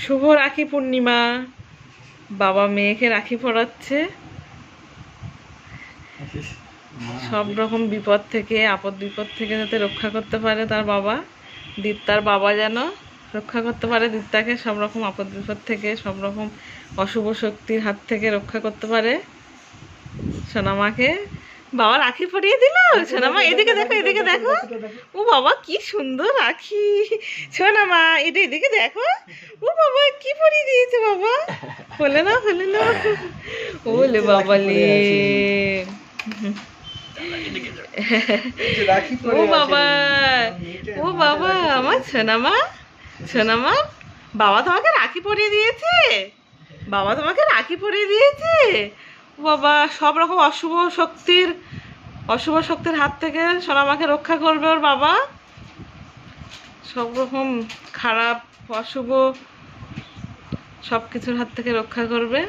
শুভ রাখি পূর্ণিমা। বাবা মেয়েকে রাখি পরাচ্ছে। সব রকম বিপদ থেকে, আপদ বিপদ থেকে যাতে রক্ষা করতে পারে তার বাবা, দিত্তার বাবা যেন রক্ষা করতে পারে দিত্তাকে সব রকম আপদ বিপদ থেকে, সব রকম অশুভ শক্তির হাত থেকে রক্ষা করতে পারে সোনামাকে। বাবা রাখি পরিয়ে দিল। সোনামা এদিকে দেখো, এদিকে দেখো। ও বাবা কি সুন্দর রাখি। সোনামা এটা এদিকে দেখো। ও বাবা কি পরিয়ে দিয়েছে বাবা। বলে না, বলে না। ওলে বাবা লে। ও বাবা, ও বাবা আমার সোনামা, সোনামা বাবা তোমাকে রাখি পরিয়ে দিয়েছে। বাবা তোমাকে রাখি পরিয়ে দিয়েছে। ও বাবা সব রকম অশুভ শক্তির হাত থেকে সোনামাকে রক্ষা করবে ওর বাবা। সব রকম খারাপ অশুভ সব কিছুর হাত থেকে রক্ষা করবে।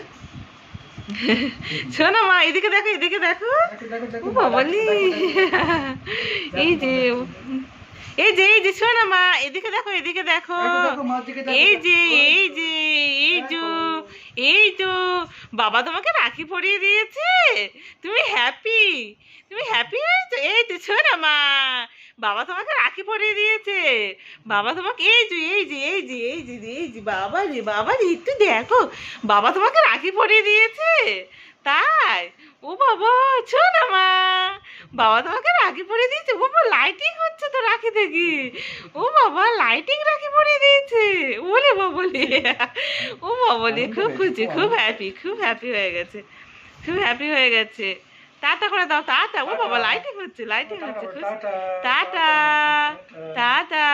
শোনো মা এদিকে দেখো, এদিকে দেখো। ও বাবালি এই যে, এই যে, এই যে শোনো মা এদিকে দেখো, এদিকে দেখো। এই যে, এই যে, এই যে, এই তো বাবা তোমাকে রাখি পরিয়ে দিয়েছে। তুমি হ্যাপি, তুমি হ্যাপি হয়েছো। এই তো শোনো মা বাবা তোমাকে রাখি পরিয়ে দিয়েছে। বাবা তোমাকে এই যে, এই যে, এই যে, এই যে, এই যে বাবা রে, বাবা রে একটু দেখো বাবা তোমাকে রাখি পরিয়ে দিয়েছে। তাই ও বাবা শোনো মা বাবা তোমাকে রাখি পরিয়ে দিয়েছে। ও বাবা লাইটিং হচ্ছে তো রাখি থেকে। ও বাবা লাইটিং রাখি পরিয়ে দিয়েছে। ওরে বাবলে, ও বাবলে খুব খুশি, খুব হ্যাপি, খুব হ্যাপি হয়ে গেছে, খুব হ্যাপি হয়ে গেছে। টাটা করে দাও, টাটা। ও বাবা লাইটিং হচ্ছে, লাইটিং হচ্ছে। Tata, tata.